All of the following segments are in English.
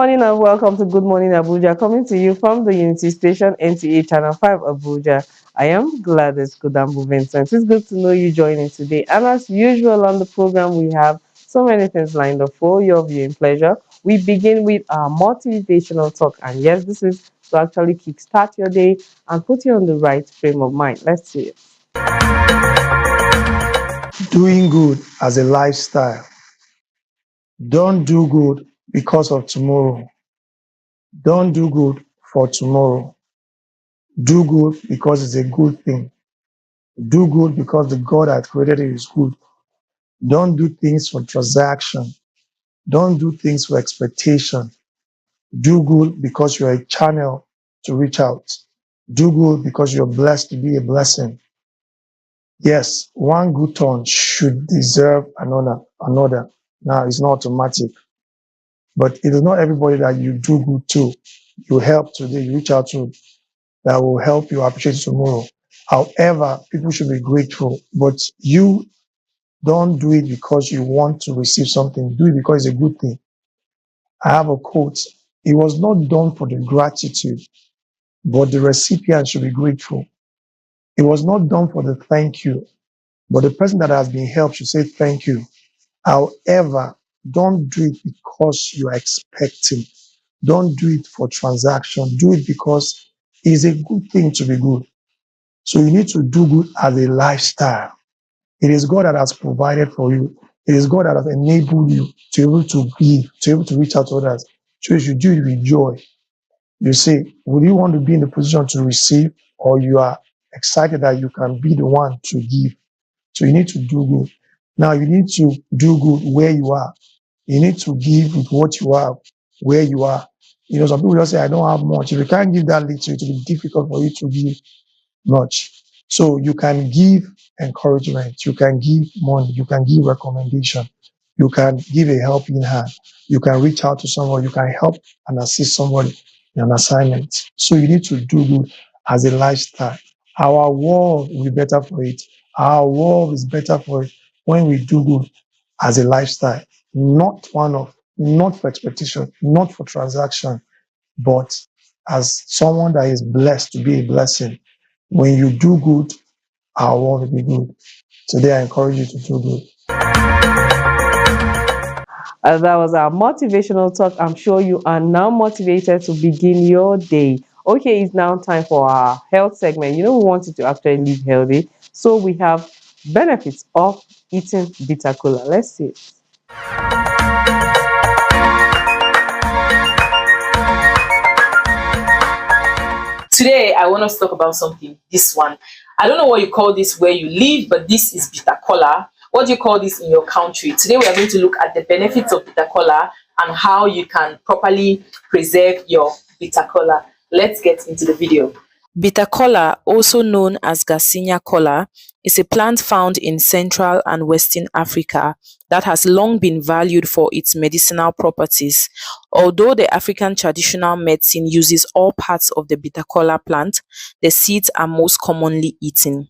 morning and welcome to Good Morning Abuja, coming to you from the Unity Station NTA Channel 5 Abuja. I am Gladys Kudambu Vincent. It's good to know you joining today. And as usual on the program, we have so many things lined up for your viewing pleasure. We begin with our motivational talk. And yes, this is to actually kickstart your day and put you on the right frame of mind. Let's see it. Doing good as a lifestyle. Don't do good because of tomorrow. Don't do good for tomorrow. Do good because it's a good thing. Do good because the God that created it is good. Don't do things for transaction. Don't do things for expectation. Do good because you're a channel to reach out. Do good because you're blessed to be a blessing. Yes, one good turn should deserve another. Now, it's not automatic. But it is not everybody that you do good to, you help today, you reach out to, that will help you appreciate tomorrow. However, people should be grateful, but you don't do it because you want to receive something. Do it because it's a good thing. I have a quote. It was not done for the gratitude, but the recipient should be grateful. It was not done for the thank you, but the person that has been helped should say thank you. However, don't do it because you are expecting. Don't do it for transaction. Do it because it's a good thing to be good. So you need to do good as a lifestyle. It is God that has provided for you. It is God that has enabled you to be able to give, to be able to reach out to others. So you should do it with joy. You say, would you want to be in the position to receive, or you are excited that you can be the one to give? So you need to do good. Now you need to do good where you are. You need to give with what you have, where you are. You know, some people just say, I don't have much. If you can't give that little, it will be difficult for you to give much. So you can give encouragement, you can give money, you can give recommendation, you can give a helping hand, you can reach out to someone, you can help and assist somebody in an assignment. So you need to do good as a lifestyle. Our world will be better for it. Our world is better for it when we do good as a lifestyle, not not for expectation, not for transaction, but as someone that is blessed to be a blessing. When you do good, our world will be good. Today, I encourage you to do good. That was our motivational talk. I'm sure you are now motivated to begin your day. Okay, it's now time for our health segment. You know, we want you to actually live healthy. So we have benefits of eating bitter cola. Let's see. Today, I want us to talk about something. This one, I don't know what you call this where you live, but this is bitter cola. What do you call this in your country? Today, we are going to look at the benefits of bitter cola and how you can properly preserve your bitter cola. Let's get into the video. Bitter cola, also known as Garcinia cola, is a plant found in Central and Western Africa that has long been valued for its medicinal properties. Although the African traditional medicine uses all parts of the bitter cola plant, the seeds are most commonly eaten.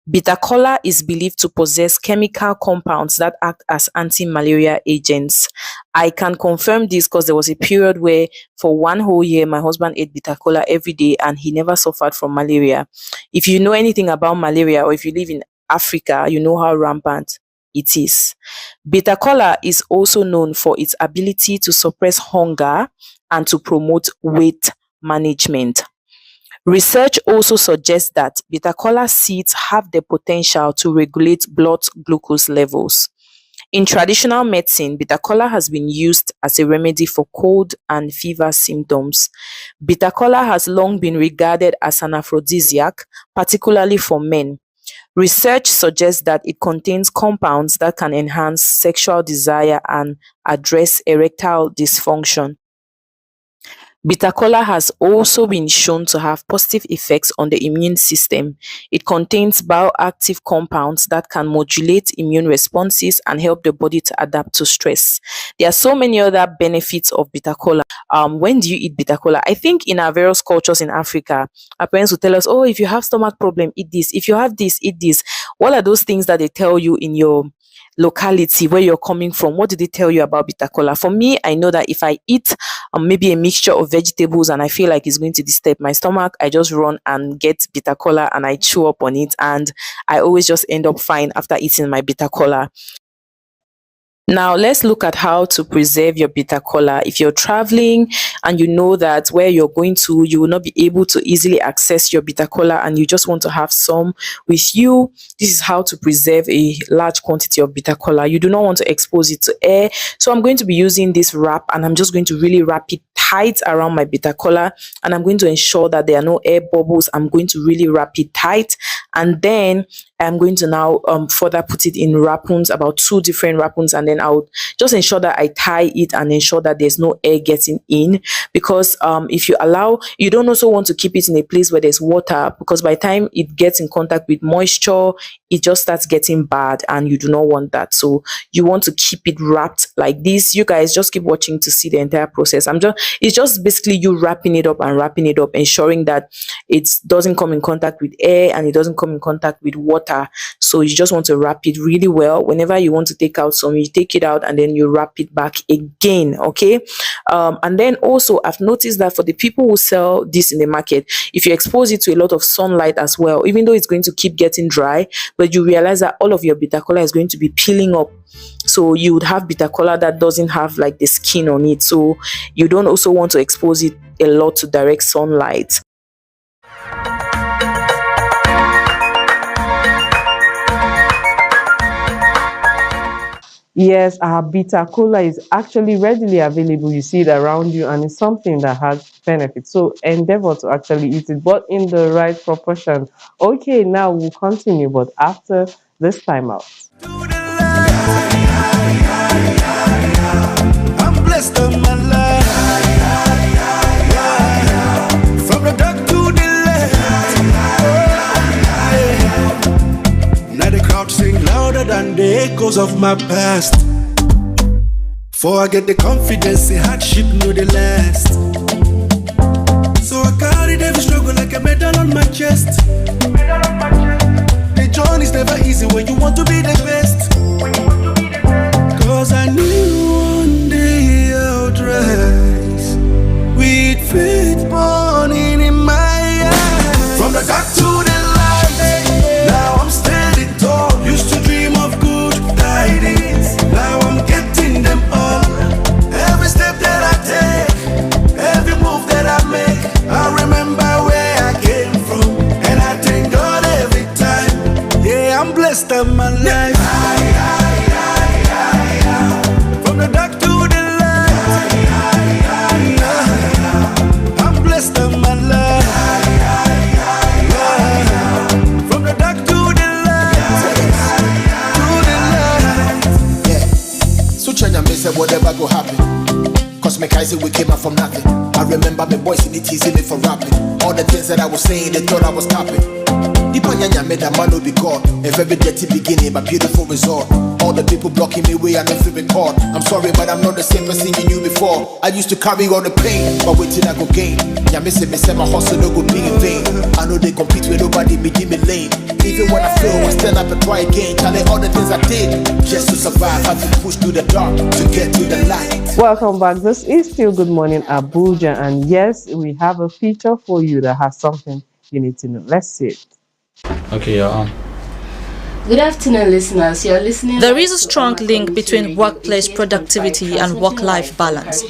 Bitter cola is believed to possess chemical compounds that act as anti-malaria agents. I can confirm this because there was a period where for one whole year my husband ate bitter cola every day and he never suffered from malaria. If you know anything about malaria, or if you live in Africa, you know how rampant it is. Bitter cola is also known for its ability to suppress hunger and to promote weight management. Research also suggests that bitter cola seeds have the potential to regulate blood glucose levels. In traditional medicine, bitter cola has been used as a remedy for cold and fever symptoms. Bitter cola has long been regarded as an aphrodisiac, particularly for men. Research suggests that it contains compounds that can enhance sexual desire and address erectile dysfunction. Bitter cola has also been shown to have positive effects on the immune system. It contains bioactive compounds that can modulate immune responses and help the body to adapt to stress. There are so many other benefits of bitter cola. When do you eat bitter cola? I think in our various cultures in Africa, our parents will tell us, oh, if you have stomach problem, eat this. If you have this, eat this. What are those things that they tell you in your locality where you're coming from, what did they tell you about bitter kola? For me, I know that if I eat maybe a mixture of vegetables and I feel like it's going to disturb my stomach, I just run and get bitter kola and I chew up on it, and I always just end up fine after eating my bitter kola. Now, let's look at how to preserve your bitter kola. If you're traveling and you know that where you're going to, you will not be able to easily access your bitter kola and you just want to have some with you, this is how to preserve a large quantity of bitter kola. You do not want to expose it to air. So I'm going to be using this wrap and I'm just going to really wrap it tight around my bitter kola, and I'm going to ensure that there are no air bubbles. I'm going to really wrap it tight, and then I'm going to now further put it in wrappings, about 2 different wrappings, and then I'll just ensure that I tie it and ensure that there's no air getting in, because if you allow, you don't also want to keep it in a place where there's water, because by the time it gets in contact with moisture, it just starts getting bad and you do not want that. So you want to keep it wrapped like this. You guys just keep watching to see the entire process. It's just basically you wrapping it up and wrapping it up, ensuring that it doesn't come in contact with air and it doesn't come in contact with water. So you just want to wrap it really well. Whenever you want to take out some, you take it out and then you wrap it back again. Okay. And then also I've noticed that for the people who sell this in the market, if you expose it to a lot of sunlight as well, even though it's going to keep getting dry, but you realize that all of your bitter kola is going to be peeling up. So you would have bitter kola that doesn't have like the skin on it. So you don't also want to expose it a lot to direct sunlight. Yes, our bitter kola is actually readily available. You see it around you, and it's something that has benefits. So endeavor to actually eat it, but in the right proportion. Okay, now we'll continue, but after this time out. I'm blessed on my life. From the dark to the light. Now the crowd sing louder than the echoes of my past. For I get the confidence, the hardship know the last. So I carry every struggle like a medal on my chest. The journey's never easy when you want to be the best. Cause I knew one day I'd rise with faith burning in my eyes. From the dark to the light, now I'm standing tall. Used to dream of good tidings, now I'm getting them all. Every step that I take, every move that I make, I remember where I came from, and I thank God every time. Yeah, I'm blessed on my life. From the dark to the light, I'm blessed on my life. From the dark to the light, yeah. So China may say whatever go happen, cause me guys say we came out from nothing. I remember my boys in the teasing me for rapping. All the things that I was saying, they thought I was capping. Ipanyanya made a man will be God. A very dirty beginning, but beautiful result. All the people blocking me way and every record. I'm sorry, but I'm not the same person you knew before. I used to carry all the pain, but wait till I go gain. Yeah, me say my hustle no go be in vain. I know they compete with nobody, me give me lane. Even when I fail, I stand up and try again. Tell all the things I did just to survive. Had to push through the dark to get to the light. Welcome back. This is still Good Morning Abuja, and yes, we have a feature for you that has something you need to know. Let's see it. Okay, you're on. Good afternoon, listeners. You're listening. There is a strong link between workplace productivity and work-life balance.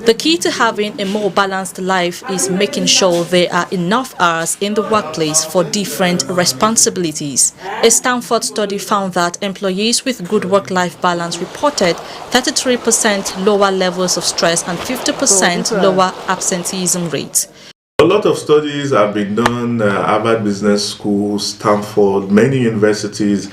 The key to having a more balanced life is making sure there are enough hours in the workplace for different responsibilities. A Stanford study found that employees with good work-life balance reported 33% lower levels of stress and 50% lower absenteeism rates. A lot of studies have been done, Harvard Business School, Stanford, many universities,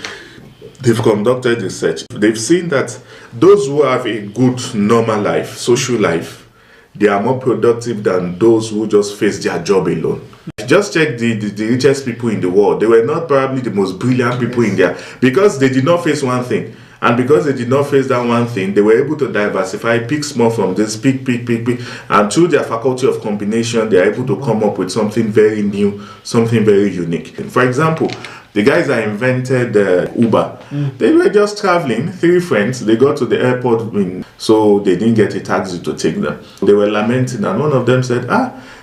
they've conducted research. They've seen that those who have a good normal life, social life, they are more productive than those who just face their job alone. Just check the richest people in the world. They were not probably the most brilliant people in there because they did not face one thing. And because they did not face that one thing, they were able to diversify, pick small from this, pick. And through their faculty of combination, they are able to come up with something very new, something very unique. For example, The guys that invented Uber, they were just traveling, three friends. They got to the airport, so they didn't get a taxi to take them. They were lamenting, and one of them said,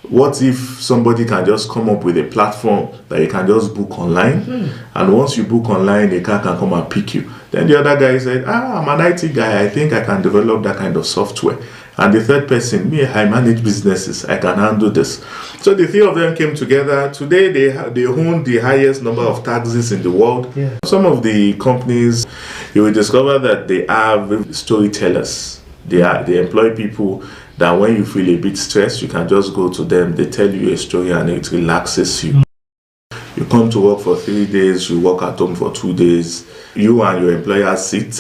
what if somebody can just come up with a platform that you can just book online, and once you book online, a car can come and pick you. Then the other guy said, I'm an IT guy, I think I can develop that kind of software. And the third person, me, I manage businesses, I can handle this. So the three of them came together. Today they own the highest number of taxis in the world. Yeah. Some of the companies, you will discover that they have storytellers. They employ people that when you feel a bit stressed, you can just go to them, they tell you a story and it relaxes you. You come to work for 3 days, you work at home for 2 days. You and your employer sit,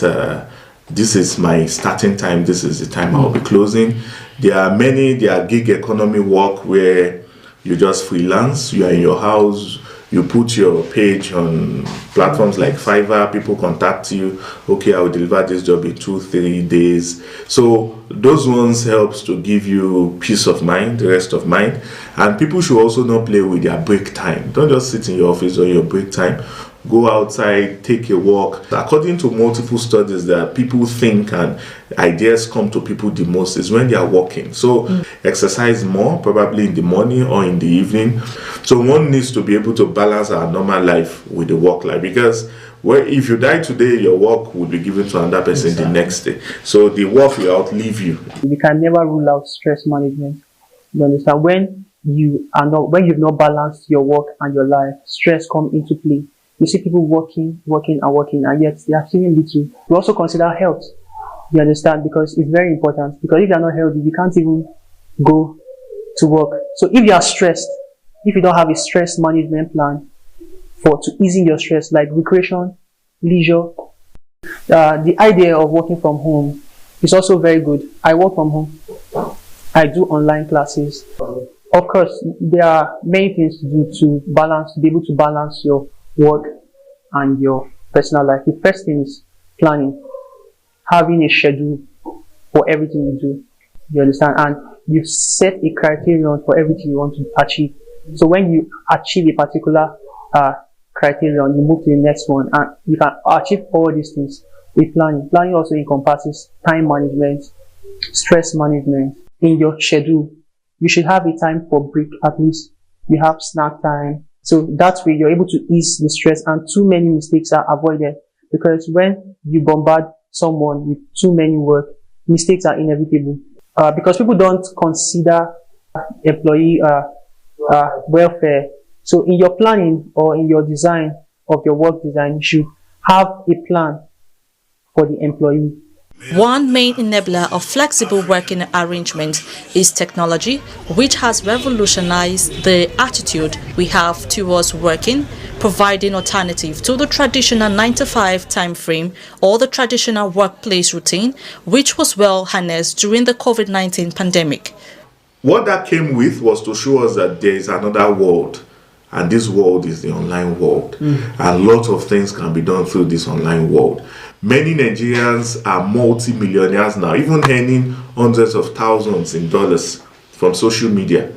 this is my starting time, this is the time I'll be closing. There are gig economy work where you just freelance, you are in your house, you put your page on platforms like Fiverr, people contact you, okay, I will deliver this job in 2-3 days. So those ones helps to give you peace of mind, rest of mind. And people should also not play with their break time. Don't just sit in your office on your break time. Go outside, take a walk. According to multiple studies, that people think and ideas come to people the most is when they are walking. So exercise more, probably in the morning or in the evening. So one needs to be able to balance our normal life with the work life, because if you die today, your work will be given to another person the next day. So the work will outlive you. We can never rule out stress management. You understand? When you've not balanced your work and your life, stress comes into play. You see people working, and yet they are feeling little. We also consider health. You understand? Because it's very important. Because if you are not healthy, you can't even go to work. So if you are stressed, if you don't have a stress management plan to easing your stress, like recreation, leisure, the idea of working from home is also very good. I work from home. I do online classes. Of course, there are many things to do to be able to balance your work and your personal life. The first thing is planning, having a schedule for everything you do. You understand? And you set a criterion for everything you want to achieve. So when you achieve a particular criterion, you move to the next one, and you can achieve all these things with planning. Planning also encompasses time management, stress management. In your schedule, you should have a time for break. At least you have snack time. So that way you're able to ease the stress, and too many mistakes are avoided. Because when you bombard someone with too many work, mistakes are inevitable. Because people don't consider employee welfare. So in your planning or in your design of your work design, you should have a plan for the employee. One main enabler of flexible working arrangements is technology, which has revolutionized the attitude we have towards working, providing alternative to the traditional 9-to-5 time frame or the traditional workplace routine, which was well harnessed during the COVID-19 pandemic. What that came with was to show us that there is another world, and this world is the online world. A lot of things can be done through this online world. Many Nigerians are multi-millionaires now, even earning hundreds of thousands in dollars from social media.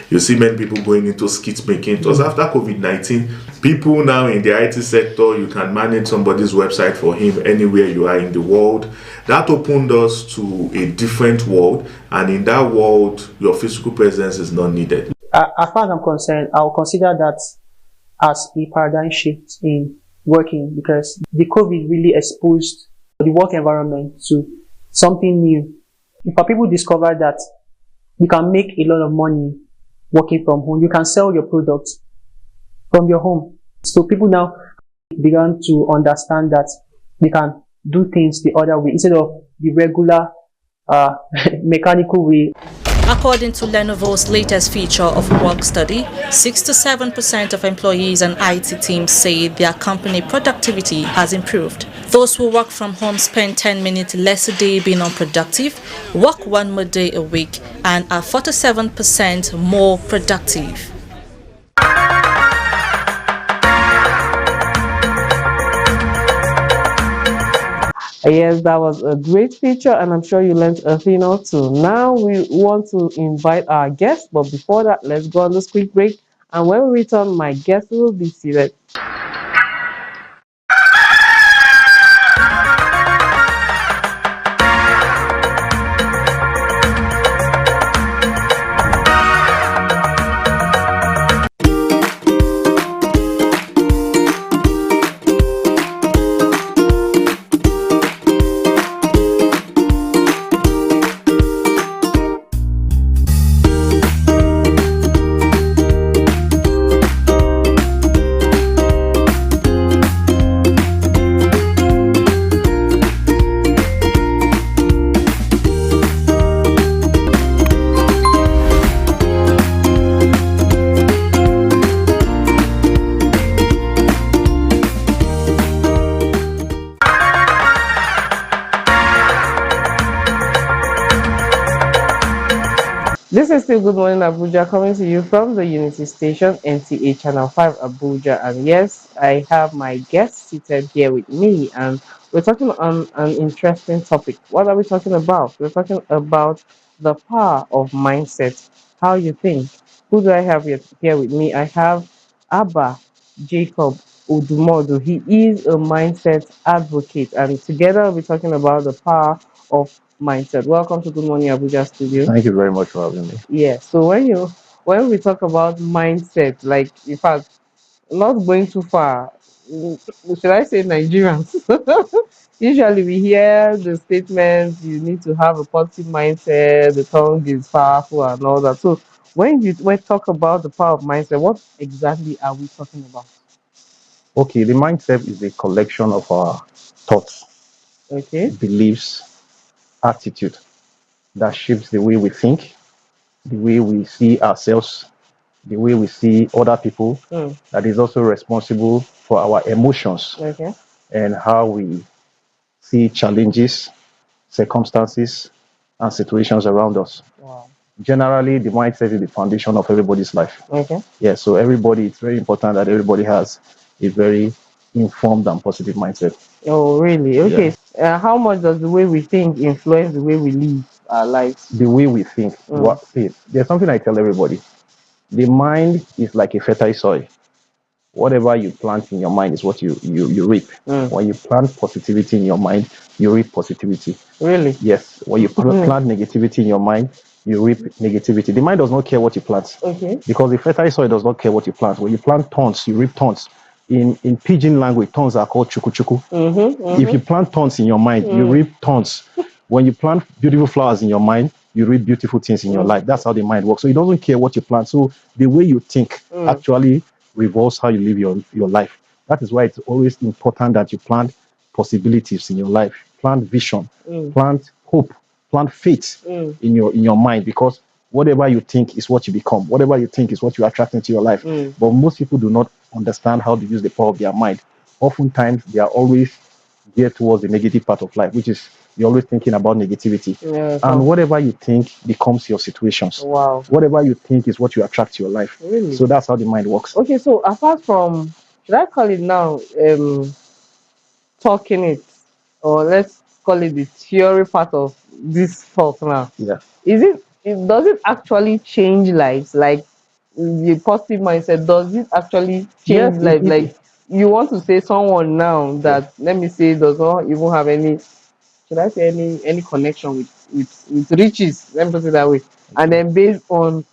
You see many people going into skit making. It was after COVID-19. People now in the IT sector, you can manage somebody's website for him anywhere you are in the world. That opened us to a different world, and in that world, your physical presence is not needed. As far as I'm concerned, I'll consider that as a paradigm shift in working, because the COVID really exposed the work environment to something new. If people discover that you can make a lot of money working from home, you can sell your products from your home. So people now began to understand that they can do things the other way instead of the regular mechanical way. According to Lenovo's latest feature of work study, 6-7% of employees and IT teams say their company productivity has improved. Those who work from home spend 10 minutes less a day being unproductive, work 1 more day a week, and are 47% more productive. Yes, that was a great feature, and I'm sure you learned a thing or two. Now we want to invite our guest, but before that, let's go on this quick break. And when we return, my guest will be seated. This is still Good Morning Abuja coming to you from the Unity Station, NTA Channel 5 Abuja. And yes, I have my guest seated here with me, and we're talking on an interesting topic. What are we talking about? We're talking about the power of mindset, how you think. Who do I have here with me? I have Abba Jacob Odumodu. He is a mindset advocate, and together we're talking about the power of mindset. Welcome to Good Morning Abuja studio. Thank you very much for having me. Yeah. So when we talk about mindset, like in fact, not going too far, should I say Nigerians? Usually we hear the statement you need to have a positive mindset, the tongue is powerful and all that. So when talk about the power of mindset, what exactly are we talking about? Okay, the mindset is a collection of our thoughts, Okay. beliefs, attitude that shapes the way we think, the way we see ourselves, the way we see other people, Mm. that is also responsible for our emotions Okay. and how we see challenges, circumstances, and situations around us. Wow. Generally, the mindset is the foundation of everybody's life. Okay. Yeah, so everybody, it's very important that everybody has a very informed and positive mindset. Oh, really? Okay. Yeah. How much does the way we think influence the way we live our lives? The way we think. Mm. See, there's something I tell everybody. The mind is like a fertile soil. Whatever you plant in your mind is what you reap. Mm. When you plant positivity in your mind, you reap positivity. Really? Yes. When you plant negativity in your mind, you reap negativity. The mind does not care what you plant. Okay. Because the fertile soil does not care what you plant. When you plant thorns, you reap thorns. In pidgin language, thorns are called chuku chuku. If you plant thorns in your mind, you reap thorns. When you plant beautiful flowers in your mind, you reap beautiful things in your life. That's how the mind works. So it doesn't care what you plant. So the way you think actually revolves how you live your life. That is why it's always important that you plant possibilities in your life, plant vision, plant hope, plant faith in your mind, because whatever you think is what you become. Whatever you think is what you attract into your life. But most people do not understand how to use the power of their mind. Oftentimes, they are always geared towards the negative part of life, which is you're always thinking about negativity. Yeah, And whatever you think becomes your situations. wow. Whatever you think is what you attract to your life. Really? So that's how the mind works. Okay, so apart from, should I call it now, talking it, or let's call it the theory part of this talk now? Yeah. Does it actually change lives? Like the positive mindset, does it actually change Yes, lives? Like you want to say someone now that, let me say, does not even have any, should I say, any connection with riches? Let me put it that way. And then based on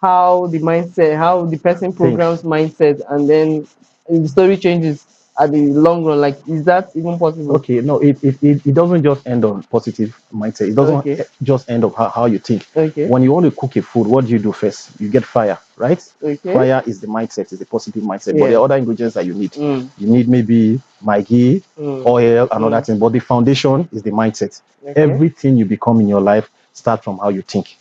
how the mindset, how the person programs mindset, and then the story changes at the long run. Like, is that even possible? Okay, no, it doesn't just end on positive mindset. It doesn't Okay. just end on how you think. Okay. When you want to cook a food, what do you do first? You get fire, right? Okay. Fire is the mindset, is the positive mindset. But Yeah. there are other ingredients that you need. Mm. You need maybe maggi, oil, and other things. But the foundation is the mindset. Okay. Everything you become in your life starts from how you think.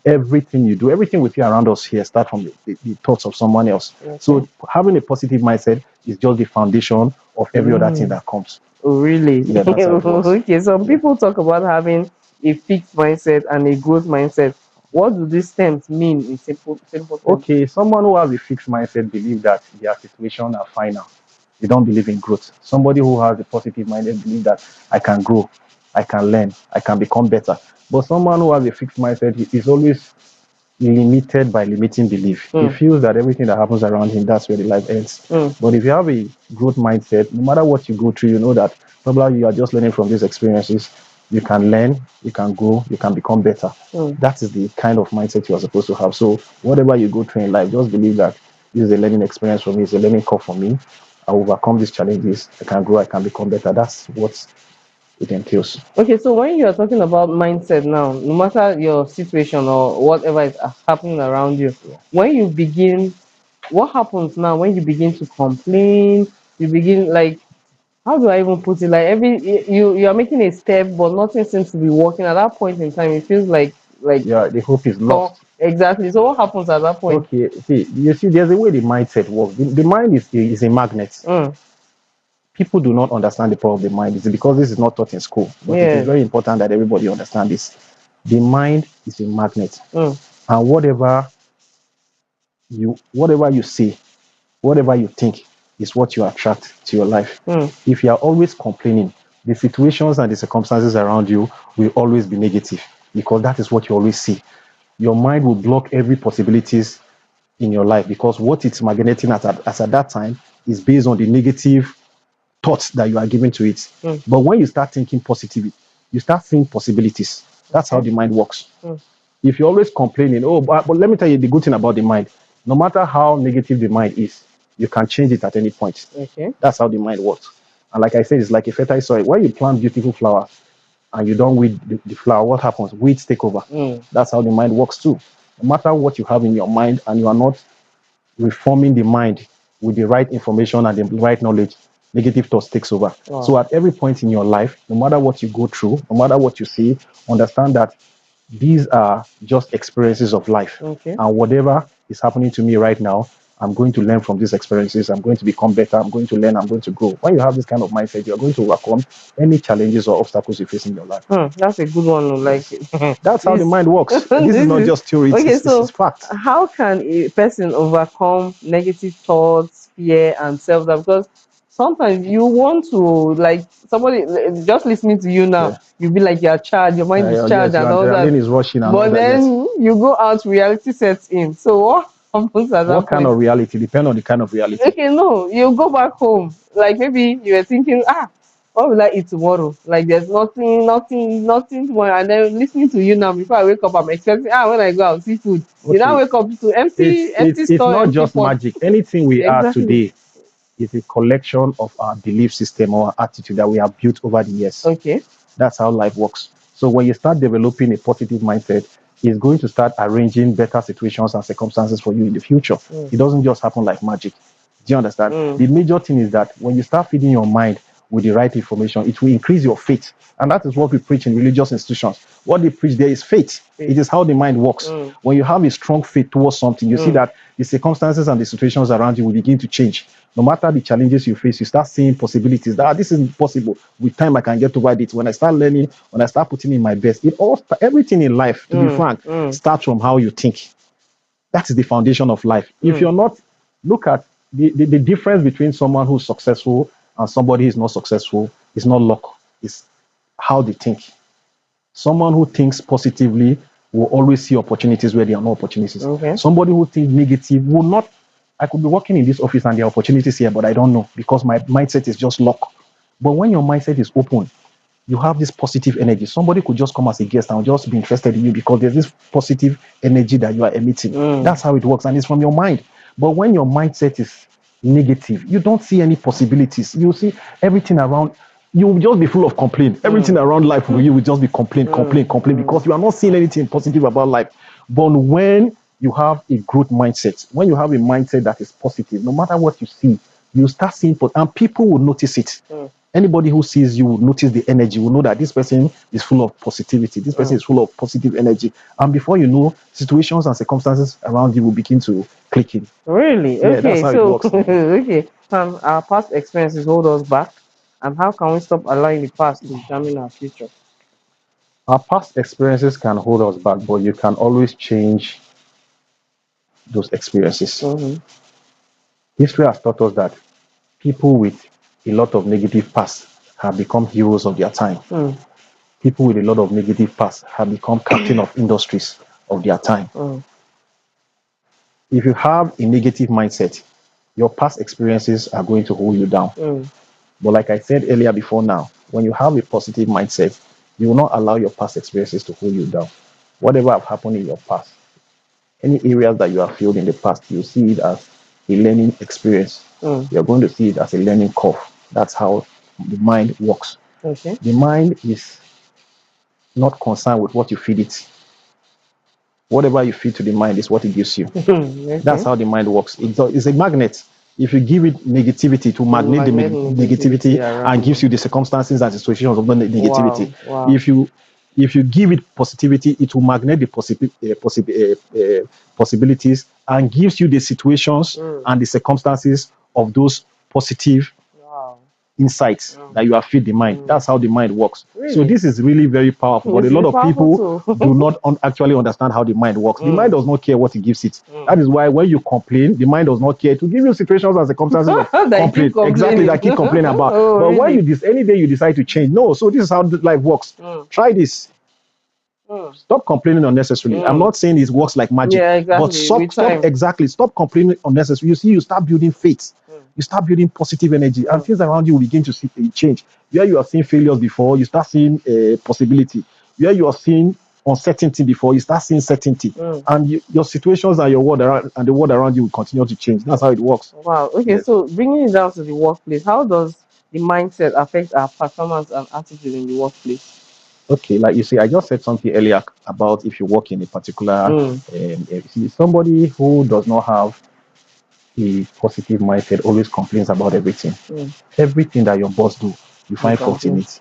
Everything you do, everything we feel around us here start from the thoughts of someone else. Okay. So having a positive mindset is just the foundation of every other thing that comes. Oh, really? Yeah, that's how it works. Okay, some people talk about having a fixed mindset and a growth mindset. What do these terms mean in simple terms? Okay, someone who has a fixed mindset believes that their situation are final. They don't believe in growth. Somebody who has a positive mindset believes that I can grow, I can learn, I can become better. But someone who has a fixed mindset is always limited by limiting belief. He feels that everything that happens around him, that's where the life ends. But if you have a growth mindset, no matter what you go through, you know that probably you are just learning from these experiences. You can learn, you can grow, you can become better. That is the kind of mindset you are supposed to have. So whatever you go through in life, just believe that this is a learning experience for me, it's a learning curve for me. I will overcome these challenges, I can grow, I can become better. That's what it entails. Okay, so when you are talking about mindset now, no matter your situation or whatever is happening around you, when you begin, what happens now when you begin to complain? You begin, like, how do I even put it? Like, you are making a step, but nothing seems to be working. At that point in time, it feels like Yeah, the hope is lost. Exactly. So what happens at that point? Okay, see, you see, there's a way the mindset works. The mind is a magnet. People do not understand the power of the mind. It's because this is not taught in school. But it is very important that everybody understand this. The mind is a magnet. And And whatever you say, whatever you think is what you attract to your life. If you are always complaining, the situations and the circumstances around you will always be negative, because that is what you always see. Your mind will block every possibilities in your life, because what it's magneting as at that time is based on the negative thoughts that you are giving to it. But when you start thinking positively, you start seeing possibilities. That's how the mind works. If you're always complaining, but let me tell you the good thing about the mind. No matter how negative the mind is, you can change it at any point. That's how the mind works. And like I said, it's like a fertile soil. When you plant beautiful flowers and you don't weed the flower, what happens? Weeds take over. That's how the mind works too. No matter what you have in your mind and you are not reforming the mind with the right information and the right knowledge, negative thoughts takes over. So at every point in your life, no matter what you go through, no matter what you see, understand that these are just experiences of life. And whatever is happening to me right now, I'm going to learn from these experiences. I'm going to become better. I'm going to learn. I'm going to grow. When you have this kind of mindset, you're going to overcome any challenges or obstacles you face in your life. That's a good one. Like, that's how the mind works. This is not just theory. It's fact. How can a person overcome negative thoughts, fear, and self-doubt? Because sometimes you want to, like, somebody just listening to you now, you be like you're charged, your mind is charged, and all that. Is rushing and but all that, then you go out, reality sets in. So what happens at that what kind point? of reality? Depend on the kind of reality. Okay, no, you go back home. Like, maybe you were thinking, what will I eat tomorrow? Like, there's nothing tomorrow. And then listening to you now, before I wake up, I'm expecting, when I go out, see food. You now wake up to empty It's store, not empty just pot. magic. Anything we are Exactly. today is a collection of our belief system or attitude that we have built over the years. That's how life works. So when you start developing a positive mindset, it's going to start arranging better situations and circumstances for you in the future. It doesn't just happen like magic. Do you understand? The major thing is that when you start feeding your mind with the right information, it will increase your faith. And that is what we preach in religious institutions. What they preach there is faith. It is how the mind works. When you have a strong faith towards something, you see that the circumstances and the situations around you will begin to change. No matter the challenges you face, you start seeing possibilities that this is possible. With time, I can get over it. When I start learning, when I start putting in my best, everything in life, to be frank, starts from how you think. That is the foundation of life. If you're not, look at the difference between someone who's successful and somebody who's not successful is not luck, it's how they think. Someone who thinks positively will always see opportunities where there are no opportunities. Somebody who thinks negative will not. I could be working in this office and there are opportunities here, but I don't know because my mindset is just luck. But when your mindset is open, you have this positive energy. Somebody could just come as a guest and just be interested in you because there's this positive energy that you are emitting. That's how it works, and it's from your mind. But when your mindset is negative, you don't see any possibilities. You see everything around. You will just be full of complaint. Everything around life for you will just be complaint, because you are not seeing anything positive about life. But when you have a growth mindset, when you have a mindset that is positive, no matter what you see, you start seeing, and people will notice it. Anybody who sees you will notice the energy, will know that this person is full of positivity, this person is full of positive energy. And before you know, situations and circumstances around you will begin to click in. Really? Yeah, Okay, that's how so it works. okay. Our past experiences hold us back, and how can we stop allowing the past to determine our future? Our past experiences can hold us back, but you can always change those experiences. History has taught us that people with a lot of negative past have become heroes of their time. People with a lot of negative past have become captain of industries of their time. If you have a negative mindset, your past experiences are going to hold you down. But like I said earlier before now, when you have a positive mindset, you will not allow your past experiences to hold you down. Whatever have happened in your past, any areas that you have failed in the past, you see it as a learning experience. You're going to see it as a learning curve. That's how the mind works. The mind is not concerned with what you feed it. Whatever you feed to the mind is what it gives you. That's how the mind works. It's a magnet. If you give it negativity, it will magnet the negativity and gives you the circumstances and situations of the negativity. If you give it positivity, it will magnet the possibilities and gives you the situations and the circumstances of those positive insights that you have fed the mind. That's how the mind works. So Really? this is really very powerful. But a It's lot of powerful people too. do not actually understand how the mind works. The mind does not care what it gives it. That is why when you complain, the mind does not care to give you situations and circumstances of That you keep complaint. Exactly, that keep complaining about. Oh, But when really? any day you decide to change, no. So this is how life works. Try this. Stop complaining unnecessarily. I'm not saying it works like magic, Yeah, but exactly. With time. stop complaining unnecessarily. You see, you start building faith, you start building positive energy, and things around you will begin to see a change. Where you are seeing failures before, you start seeing a possibility. Where you are seeing uncertainty before, you start seeing certainty, and your situations and your world around and the world around you will continue to change. That's how it works. Wow. Okay, Yes. so bringing it down to the workplace, how does the mindset affect our performance and attitude in the workplace? Okay, like you see, I just said something earlier about if you work in a particular, somebody who does not have a positive mindset always complains about everything. Everything that your boss do, you find fault in it.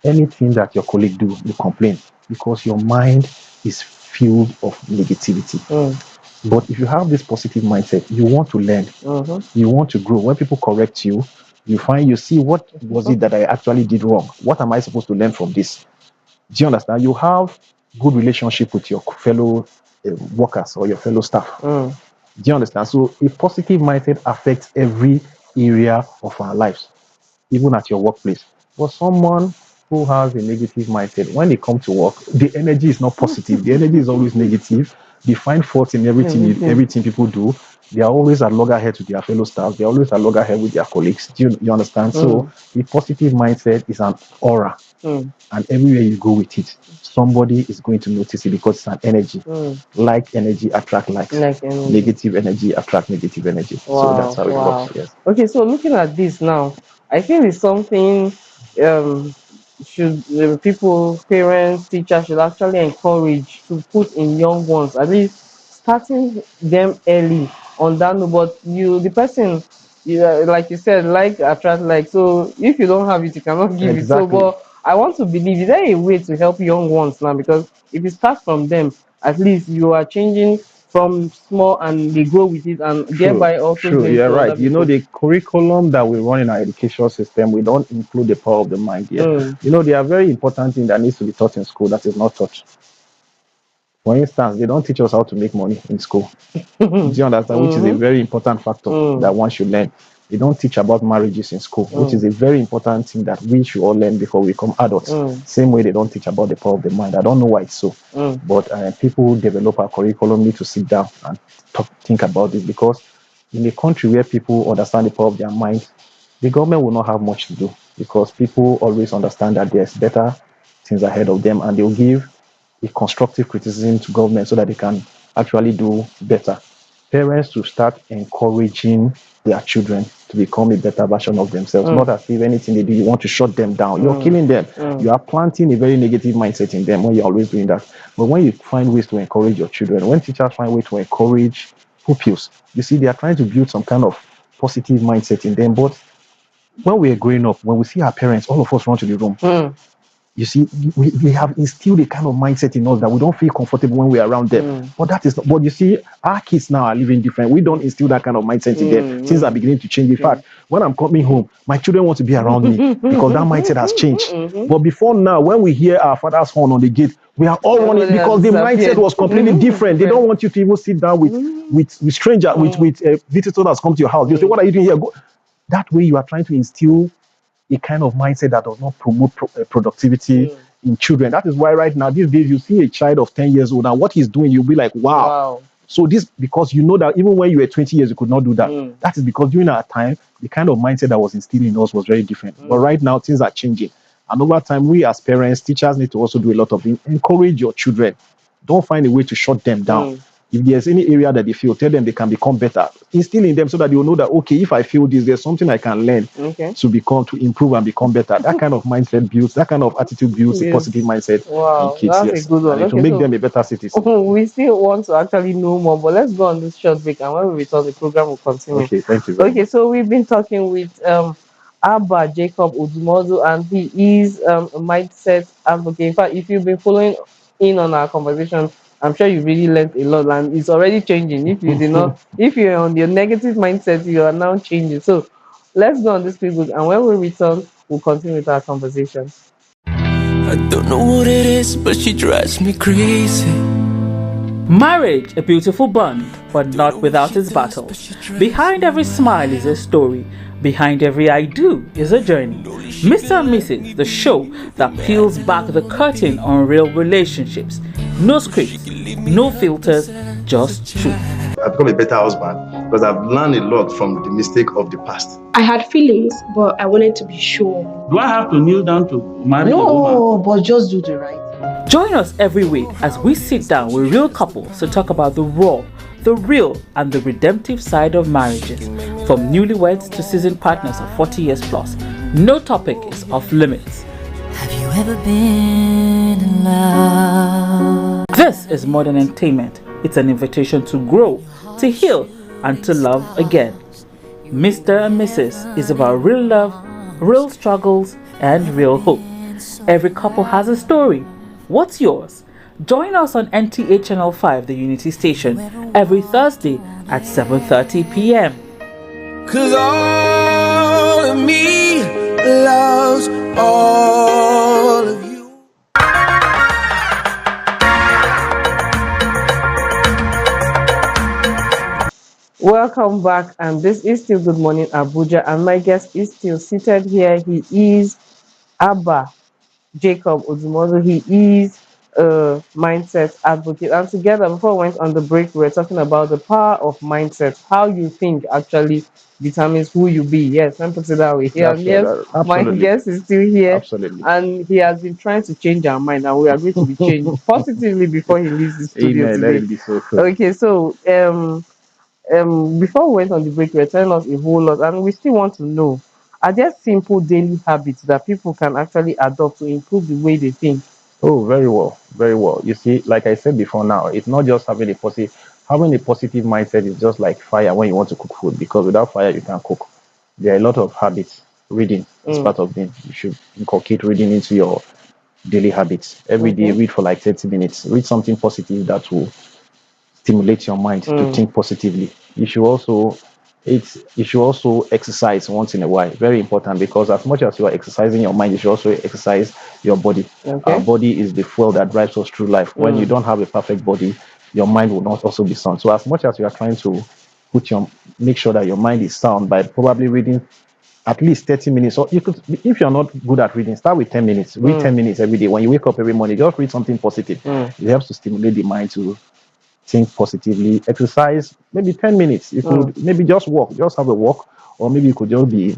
Anything that your colleague do, you complain because your mind is filled of negativity. But if you have this positive mindset, you want to learn, you want to grow. When people correct you, you see what was it that I actually did wrong? What am I supposed to learn from this? Do you understand? You have good relationship with your fellow workers or your fellow staff. Do you understand? So a positive mindset affects every area of our lives, even at your workplace. But someone who has a negative mindset, when they come to work, the energy is not positive. The energy is always negative. They find fault in everything people do. They are always at loggerheads with their fellow staff. They are always at loggerheads with their colleagues. Do you understand? So a positive mindset is an aura, and everywhere you go with it, somebody is going to notice it because it's an energy. Like energy attract likes. Like energy. Negative energy attract negative energy. So that's how it works. Yes. Okay, so looking at this now, I feel it's something um should people, parents, teachers should actually encourage to put in young ones, at least starting them early on that note. But the person, like you said, like attract like. So if you don't have it, you cannot give it. So, Exactly. but I want to believe, is there a way to help young ones now? Because if you start from them, at least you are changing from small and they grow with it, and thereby also True, doing you're to right. other You know, people. the curriculum that we run in our education system, we don't include the power of the mind yet. You know, there are very important things that needs to be taught in school that is not taught. For instance, they don't teach us how to make money in school. Do you understand? Which is a very important factor that one should learn. They don't teach about marriages in school, which is a very important thing that we should all learn before we become adults. Same way they don't teach about the power of the mind. I don't know why it's so, but people who develop our curriculum need to sit down and think about this, because in a country where people understand the power of their mind, the government will not have much to do, because people always understand that there's better things ahead of them, and they'll give a constructive criticism to government so that they can actually do better. Parents to start encouraging their children to become a better version of themselves, not as if anything they do, you want to shut them down. You're killing them. You are planting a very negative mindset in them when you're always doing that. But when you find ways to encourage your children, when teachers find ways to encourage pupils, you see, they are trying to build some kind of positive mindset in them. But when we are growing up, when we see our parents, all of us run to the room. You see, we have instilled a kind of mindset in us that we don't feel comfortable when we're around them. But that is not, but you see, our kids now are living different. We don't instill that kind of mindset in them. Things are beginning to change. In fact, when I'm coming home, my children want to be around me because that mindset has changed. But before now, when we hear our father's horn on the gate, we are all running because the mindset was completely different. They don't want you to even sit down with stranger, with visitor that's come to your house. You say, "What are you doing here?" Go. That way, you are trying to instill a kind of mindset that does not promote productivity in children. That is why right now, these days, you see a child of 10 years old, and what he's doing, you'll be like, wow. So this, because you know that even when you were 20 years, you could not do that. That is because during our time, the kind of mindset that was instilled in us was very different. But right now, things are changing. And over time, we as parents, teachers need to also do a lot of things. Encourage your children. Don't find a way to shut them down. If there's any area that they feel, tell them they can become better. Instill in them so that they will know that, okay, if I feel this, there's something I can learn to improve and become better. That kind of mindset builds, that kind of attitude builds a positive mindset in kids. That's a good one. And it will make them a better citizen. We still want to actually know more, but let's go on this short break, and when we return, the program will continue. Okay, thank you very much. Okay, so we've been talking with Abba Jacob Udumodu, and he is a mindset advocate. In fact, if you've been following in on our conversation, I'm sure you really learned a lot, and it's already changing. If you did not, if you're on your negative mindset, you are now changing. So Let's go on this quick break, and when we return, we'll continue with our conversation. I don't know what it is, but she drives me crazy. Marriage, a beautiful bond, but not without its battles. Behind every smile is a story. Behind every I do is a journey. Mr. and Mrs., the show that peels back the curtain on real relationships. No scripts, no filters, just truth. I've become a better husband because I've learned a lot from the mistake of the past. I had feelings, but I wanted to be sure. Do I have to kneel down to marry a woman? No, but just do the right thing. Join us every week as we sit down with real couples to talk about the raw, the real, and the redemptive side of marriages. From newlyweds to seasoned partners of 40 years plus, no topic is off limits. Have you ever been in love? This is more than entertainment. It's an invitation to grow, to heal, and to love again. Mr. and Mrs. is about real love, real struggles, and real hope. Every couple has a story. What's yours? Join us on NTA Channel 5, the Unity station, every Thursday at 7:30 p.m. 'Cause all of me loves all of you. Welcome back, and this is still Good Morning Abuja, and my guest is still seated here. He is Abba Jacob Odumodu. He is a mindset advocate, and together, before we went on the break, we were talking about the power of mindset, how you think actually determines who you be. Yes, let me put it that way. Yes, my guest is still here. Absolutely. And he has been trying to change our mind, and we are going to be changed positively before he leaves the studio Amen. Let today. it be so true. Okay, so before we went on the break, you were telling us a whole lot, and we still want to know: are there simple daily habits that people can actually adopt to improve the way they think? Oh, very well, very well. You see, like I said before now, it's not just having a positive mindset is just like fire when you want to cook food, because without fire you can't cook. There are a lot of habits. Reading is part of them. You should inculcate reading into your daily habits. Every day, read for like 30 minutes. Read something positive that will stimulate your mind to think positively. You should also exercise once in a while. Very important, because as much as you are exercising your mind, you should also exercise your body. Our body is the fuel that drives us through life. When you don't have a perfect body, your mind will not also be sound. So as much as you are trying to make sure that your mind is sound by probably reading at least 30 minutes, or you could, if you're not good at reading, start with 10 minutes. Read 10 minutes every day. When you wake up every morning, just read something positive. It helps to stimulate the mind to think positively. Exercise maybe 10 minutes. You could maybe just walk, just have a walk, or maybe you could just be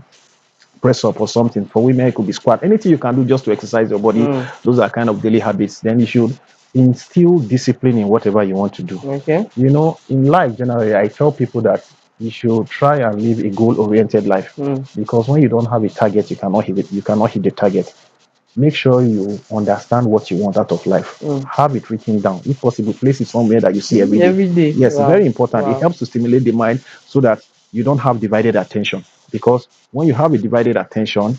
press up or something. For women, it could be squat. Anything you can do just to exercise your body. Those are kind of daily habits. Then you should instill discipline in whatever you want to do. You know, in life generally, I tell people that you should try and live a goal-oriented life, because when you don't have a target, you cannot hit it. You cannot hit the target. Make sure you understand what you want out of life. Have it written down. If possible, place it somewhere that you see every day. Every day. Yes, very important. It helps to stimulate the mind so that you don't have divided attention. Because when you have a divided attention,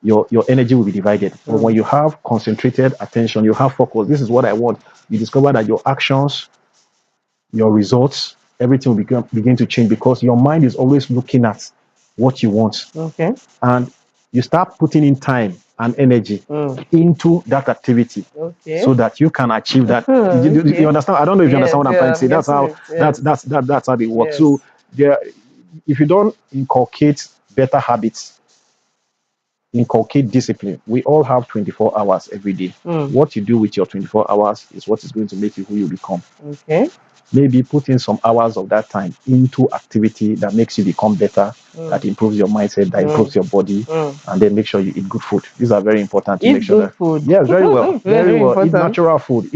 your energy will be divided. But when you have concentrated attention, you have focus. This is what I want. You discover that your actions, your results, everything will begin to change, because your mind is always looking at what you want. And you start putting in time and energy into that activity, so that you can achieve that. You understand? I don't know if you understand what I'm trying to say. That's how they work. So if you don't inculcate better habits, inculcate discipline. We all have 24 hours every day. What you do with your 24 hours is what is going to make you who you become. Maybe put in some hours of that time into activity that makes you become better, that improves your mindset, that improves your body, and then make sure you eat good food. These are very important to make sure that food. Yes, very well. Very well. Eat important. natural food.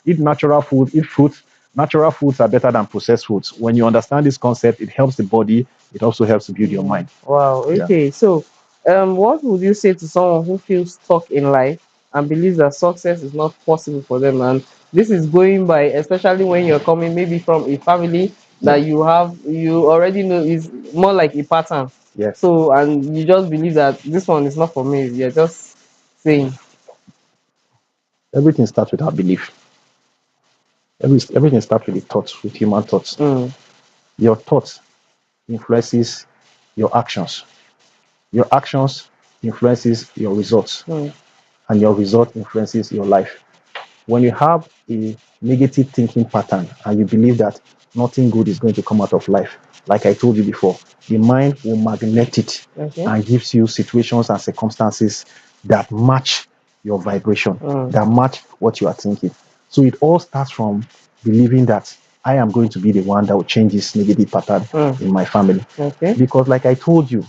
Eat natural food, eat fruits. Natural foods are better than processed foods. When you understand this concept, it helps the body, it also helps to build your mind. Wow, okay. So what would you say to someone who feels stuck in life and believes that success is not possible for them? And this is going by, especially when you're coming maybe from a family that you already know is more like a pattern. Yes. So, and you just believe that this one is not for me. You're just saying. Everything starts with our belief. Everything starts with the thoughts, with human thoughts. Your thoughts influences your actions. Your actions influences your results, and your result influences your life. When you have a negative thinking pattern and you believe that nothing good is going to come out of life, like I told you before, the mind will magnet it and gives you situations and circumstances that match your vibration, that match what you are thinking. So it all starts from believing that I am going to be the one that will change this negative pattern in my family. Because like I told you,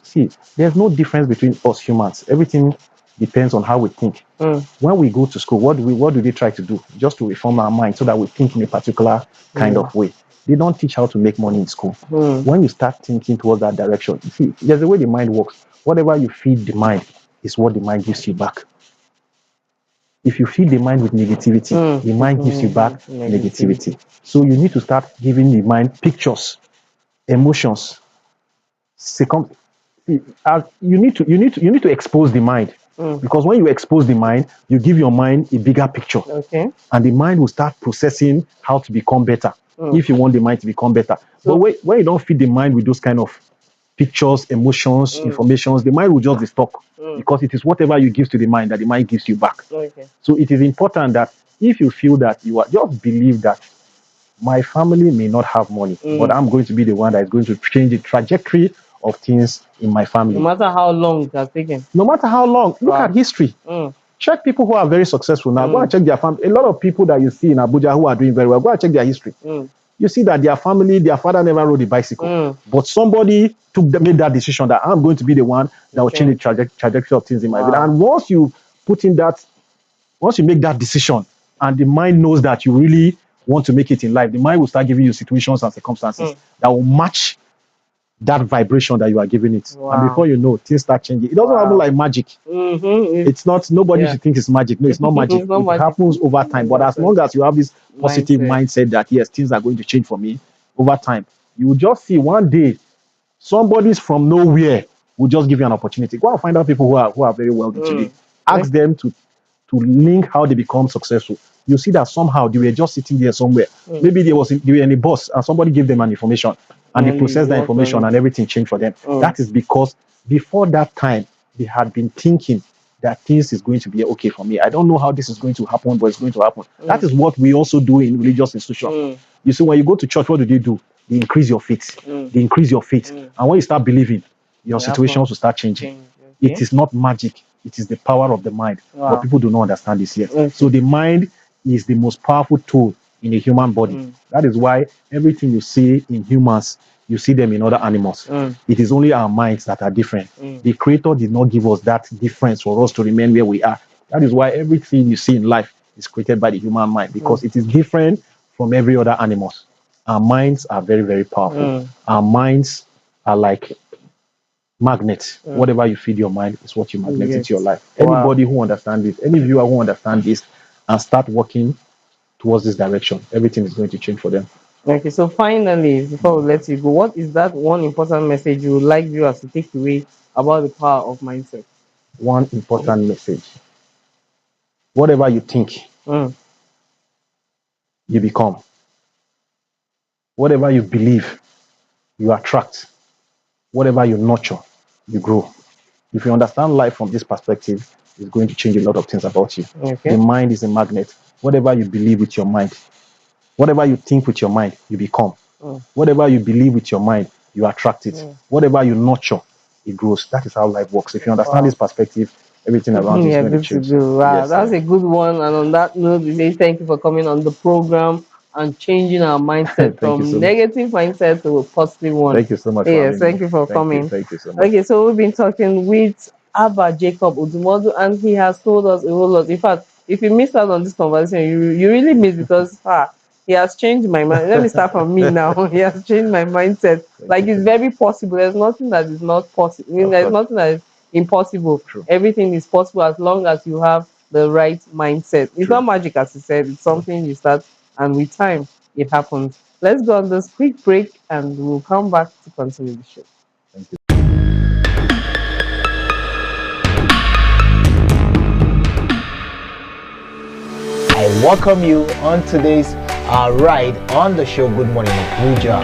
see, there's no difference between us humans. Everything depends on how we think. When we go to school, what do they try to do? Just to reform our mind so that we think in a particular kind of way. They don't teach how to make money in school. When you start thinking towards that direction, you see, there's a way the mind works. Whatever you feed the mind is what the mind gives you back. If you feed the mind with negativity, the mind gives you back negativity. So you need to start giving the mind pictures, emotions, you need to expose the mind, because when you expose the mind, you give your mind a bigger picture, and the mind will start processing how to become better. If you want the mind to become better, but when you don't feed the mind with those kind of pictures, emotions, informations, the mind will just be stuck, because it is whatever you give to the mind that the mind gives you back. So it is important that if you feel that you are, just believe that my family may not have money, but I'm going to be the one that is going to change the trajectory of things in my family. No matter how long it has taken. No matter how long. Look at history. Check people who are very successful now. Go and check their family. A lot of people that you see in Abuja who are doing very well, go and check their history. You see that their family, their father never rode a bicycle. But somebody made that decision that I'm going to be the one that will change the trajectory of things in my life. And once you make that decision and the mind knows that you really want to make it in life, the mind will start giving you situations and circumstances that will match that vibration that you are giving it. And before you know, things start changing. It doesn't happen like magic. It's not, nobody should think it's magic. No, it's not magic. It happens over time. But as long as you have this positive mindset that yes, things are going to change for me over time, you will just see one day somebody's from nowhere will just give you an opportunity. Go and find out people who are very wealthy today. Ask them to link how they become successful. You see that somehow they were just sitting there somewhere. Maybe they were in a bus and somebody gave them an information and they processed that information and everything changed for them. That is because before that time, they had been thinking that things is going to be okay for me. I don't know how this is going to happen, but it's going to happen. That is what we also do in religious institutions. You see, when you go to church, what do? They increase your faith. They increase your faith. And when you start believing, your situations will start changing. It is not magic. It is the power of the mind. But people do not understand this yet. So the mind is the most powerful tool in a human body. That is why everything you see in humans, you see them in other animals. It is only our minds that are different. The Creator did not give us that difference for us to remain where we are. That is why everything you see in life is created by the human mind, because it is different from every other animals. Our minds are very, very powerful. Our minds are like magnets. Whatever you feed your mind is what you magnet into your life. Anybody who understands this, any viewer who understands this and start working towards this direction, everything is going to change for them. Okay, so finally, before we let you go, what is that one important message you would like viewers to take away about the power of mindset? One important message. Whatever you think, you become. Whatever you believe, you attract. Whatever you nurture, you grow. If you understand life from this perspective, it's going to change a lot of things about you. The mind is a magnet. Whatever you believe with your mind, whatever you think with your mind, you become. Whatever you believe with your mind, you attract it. Whatever you nurture, it grows. That is how life works. If you understand this perspective, everything around you is going to change. Wow, that's a good one. And on that note, we say thank you for coming on the program and changing our mindset from negative mindset to a positive one. Thank you so much. Yes, thank you for coming. Thank you so much. Okay, so we've been talking with Abba Jacob Udumodu, and he has told us a whole lot. In fact, if you missed out on this conversation, you really missed, because he has changed my mind. Let me start from me now. He has changed my mindset. It's very possible. There's nothing that is not possible. There's nothing that is impossible. Everything is possible as long as you have the right mindset. It's not magic, as you said. It's something you start, and with time, it happens. Let's go on this quick break, and we'll come back to continue the show. Thank you. I welcome you on today's ride on the show Good Morning Abuja.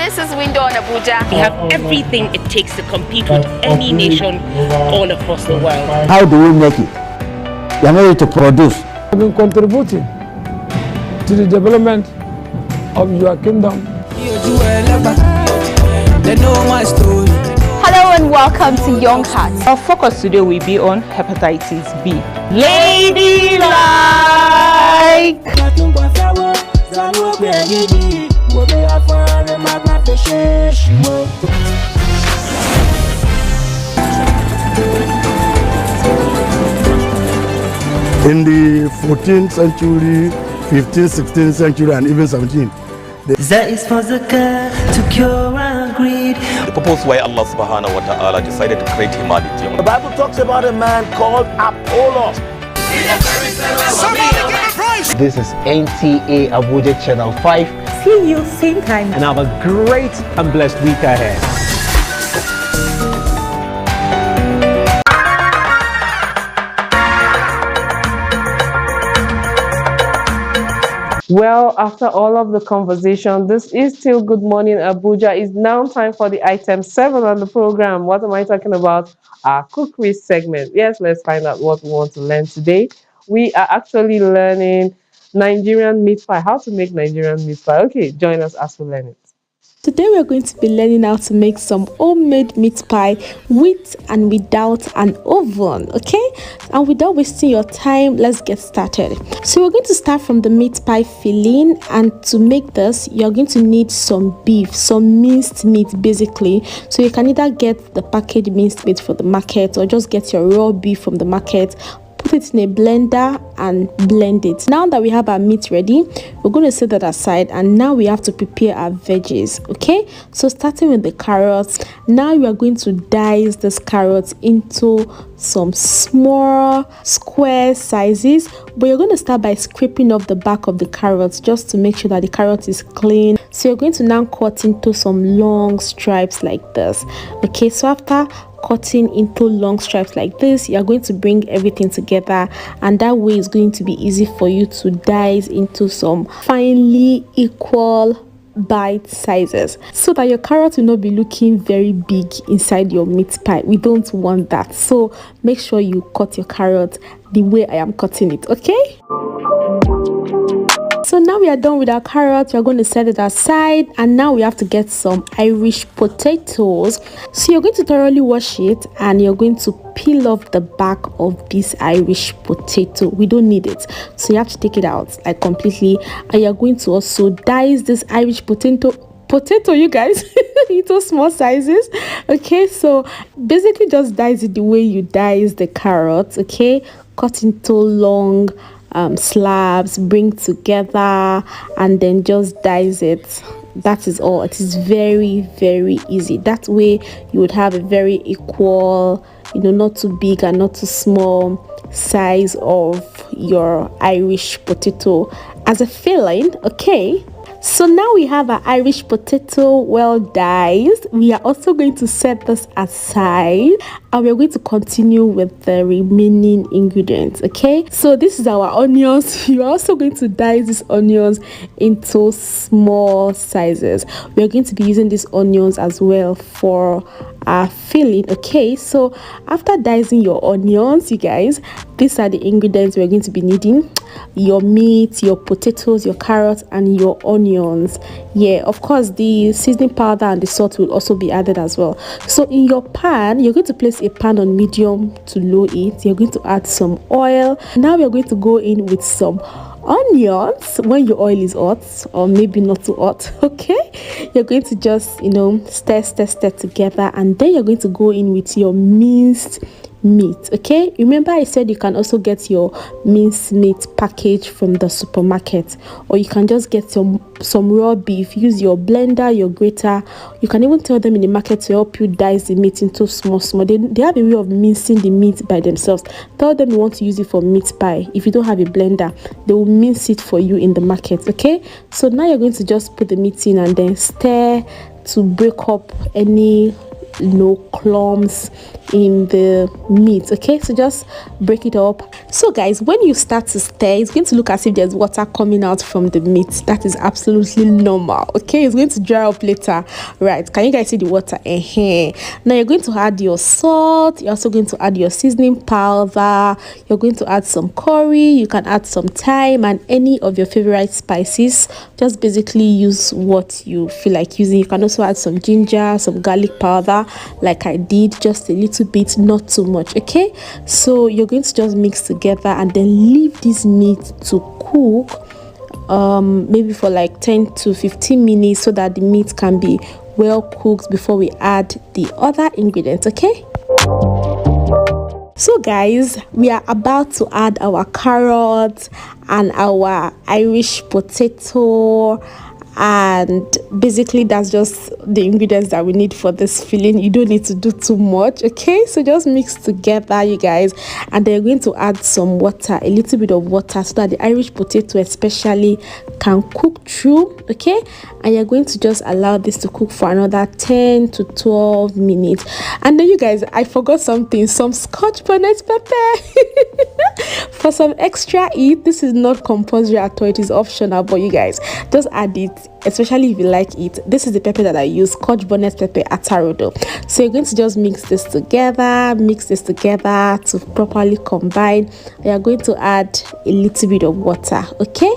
this is Window on Abuja. We have everything it takes to compete with any nation all across the world. How do we make it? We are ready to produce. I've been contributing to the development of your kingdom. They know my story. Hello and welcome to Young Hearts. Our focus today will be on hepatitis B. Ladylike. In the 14th century, 15th, 16th century, and even 17th. That is for zakat to cure our greed. The purpose why Allah subhanahu wa ta'ala decided to create humanity. The Bible talks about a man called Apollos. This is NTA Abuja Channel 5. See you same time. And have a great and blessed week ahead. Well, after all of the conversation, this is still Good Morning Abuja. It's now time for the item 7 on the program. What am I talking about? Our cookery segment. Yes, let's find out what we want to learn today. We are actually learning Nigerian meat pie, how to make Nigerian meat pie. Okay, join us as we learn it. Today we're going to be learning how to make some homemade meat pie with and without an oven, okay? And without wasting your time, let's get started. So we're going to start from the meat pie filling, and to make this, you're going to need some beef, some minced meat basically. So you can either get the packaged minced meat from the market or just get your raw beef from the market. Put it in a blender and blend it. Now that we have our meat ready, we're going to set that aside, and now we have to prepare our veggies. Okay, so starting with the carrots, now we are going to dice this carrots into some small square sizes, but you're going to start by scraping off the back of the carrots just to make sure that the carrot is clean. So you're going to now cut into some long stripes like this. Okay, so after cutting into long stripes like this, you're going to bring everything together, and that way it's going to be easy for you to dice into some finely equal bite sizes, so that your carrot will not be looking very big inside your meat pie. We don't want that, so make sure you cut your carrot the way I am cutting it. Okay, so now we are done with our carrots. We're going to set it aside, and now we have to get some Irish potatoes. So you're going to thoroughly wash it, and you're going to peel off the back of this Irish potato. We don't need it, so you have to take it out like completely. And you're going to also dice this Irish potato, you guys, into small sizes. Okay, so basically just dice it the way you dice the carrots. Okay, cut into long slabs, bring together, and then just dice it. That is all. It is very, very easy. That way you would have a very equal, not too big and not too small size of your Irish potato as a filling. Okay, so now we have our Irish potato well diced. We are also going to set this aside, and we're going to continue with the remaining ingredients. Okay, so this is our onions. You're also going to dice these onions into small sizes. We're going to be using these onions as well for our filling. Okay, so after dicing your onions, you guys, these are the ingredients we're going to be needing: your meat, your potatoes, your carrots, and your onions. Yeah, of course the seasoning powder and the salt will also be added as well. So in your pan, you're going to place a pan on medium to low heat. You're going to add some oil. Now we're going to go in with some onions when your oil is hot, or maybe not too hot. Okay, you're going to just stir together, and then you're going to go in with your minced meat. Okay, remember I said you can also get your minced meat package from the supermarket, or you can just get some raw beef. Use your blender, your grater. You can even tell them in the market to help you dice the meat into small. They have a way of mincing the meat by themselves. Tell them you want to use it for meat pie. If you don't have a blender, they will mince it for you in the market. Okay, so now you're going to just put the meat in and then stir to break up any no clumps in the meat. Okay, so just break it up. So guys, when you start to stir, it's going to look as if there's water coming out from the meat. That is absolutely normal. Okay, it's going to dry up later. Right, can you guys see the water? Now you're going to add your salt. You're also going to add your seasoning powder. You're going to add some curry. You can add some thyme and any of your favorite spices. Just basically use what you feel like using. You can also add some ginger, some garlic powder like I did, just a little bit, not too much. Okay, so you're going to just mix together and then leave this meat to cook maybe for like 10 to 15 minutes so that the meat can be well cooked before we add the other ingredients. Okay, so guys, we are about to add our carrots and our Irish potato, and basically that's just the ingredients that we need for this filling. You don't need to do too much. Okay, so just mix together, you guys, and then you're going to add some water, a little bit of water, so that the Irish potato especially can cook through. Okay, and you're going to just allow this to cook for another 10 to 12 minutes. And then you guys, I forgot something, some scotch bonnet pepper for some extra heat. This is not compulsory at all, it is optional, but you guys just add it, especially if you like it. This is the pepper that I use, scotch bonnet pepper atarodo. So you're going to just mix this together to properly combine. You are going to add a little bit of water. Okay,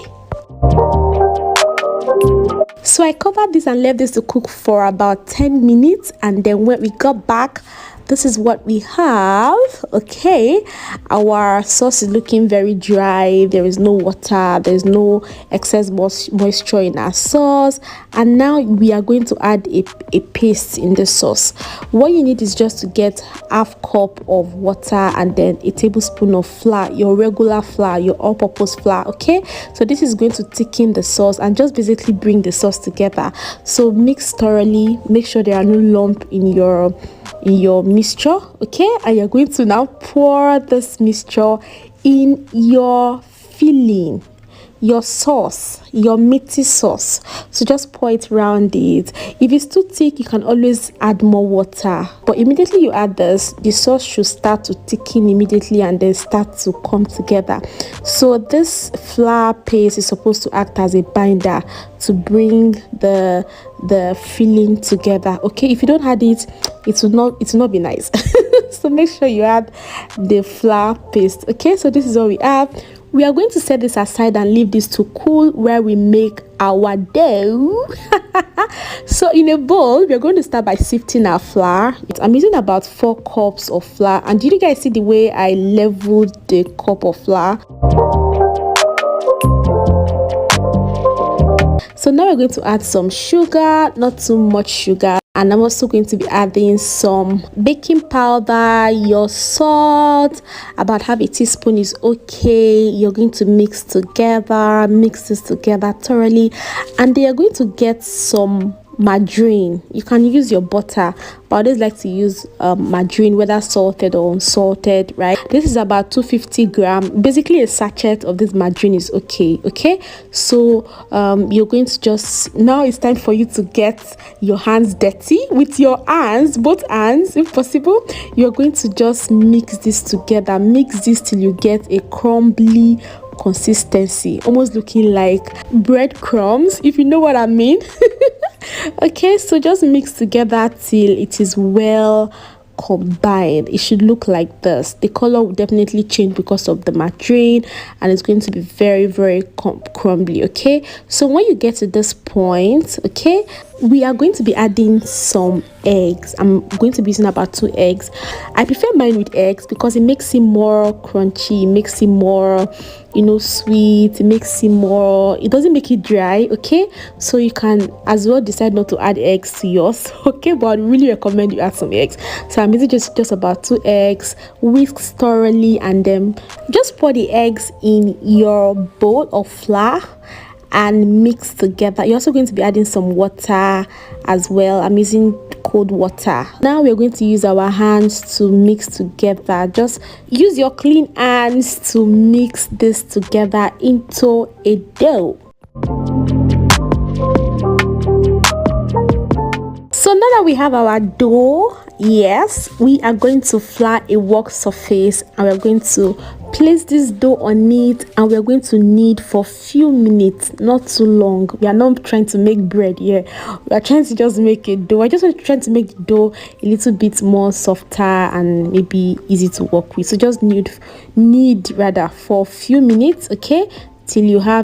so I covered this and left this to cook for about 10 minutes, and then when we got back, this is what we have. Okay, our sauce is looking very dry. There is no water, there's no excess moisture in our sauce, and now we are going to add a paste in the sauce. What you need is just to get half cup of water and then a tablespoon of flour, your regular flour, your all-purpose flour. Okay, so this is going to thicken the sauce and just basically bring the sauce together. So mix thoroughly, make sure there are no lumps in your mixture. Okay, and you're going to now pour this mixture in your filling, your sauce, your meaty sauce. So just pour it around it. If it's too thick, you can always add more water, but immediately you add this, the sauce should start to thicken immediately and then start to come together. So this flour paste is supposed to act as a binder to bring the filling together. Okay, if you don't add it, it will not be nice. So make sure you add the flour paste. Okay, so this is what we have. We are going to set this aside and leave this to cool where we make our dough. So in a bowl, we are going to start by sifting our flour. I'm using about 4 cups of flour, and did you guys see the way I leveled the cup of flour? So now we're going to add some sugar, not too much sugar, and I'm also going to be adding some baking powder, your salt, about half a teaspoon is okay. You're going to mix this together thoroughly, and then you're going to get some margarine. You can use your butter, but I always like to use margarine, whether salted or unsalted, right? This is about 250 grams. Basically a sachet of this margarine is okay. Okay, so you're going to just, now it's time for you to get your hands dirty with your hands, both hands if possible. You're going to just mix this together, mix this till you get a crumbly consistency, almost looking like breadcrumbs, if you know what I mean. Okay, so just mix together till it is well combined. It should look like this. The color will definitely change because of the margarine, and it's going to be very, very crumbly. Okay, so when you get to this point, okay, we are going to be adding some eggs. I'm going to be using about 2 eggs. I prefer mine with eggs because it makes it more crunchy, it makes it more, you know, sweet, it makes it more, it doesn't make it dry. Okay, so you can as well decide not to add eggs to yours. Okay, but I really recommend you add some eggs. So I'm using just about 2 eggs. Whisk thoroughly, and then just pour the eggs in your bowl of flour and mix together. You're also going to be adding some water as well. I'm using cold water. Now we're going to use our hands to mix together. Just use your clean hands to mix this together into a dough. So now that we have our dough. Yes, we are going to flour a work surface and we're going to place this dough on it, and we're going to knead for few minutes, not too long. We are not trying to make bread here. We are trying to just make a dough. I just want to try to make the dough a little bit more softer and maybe easy to work with. So just knead rather for a few minutes, okay, till you have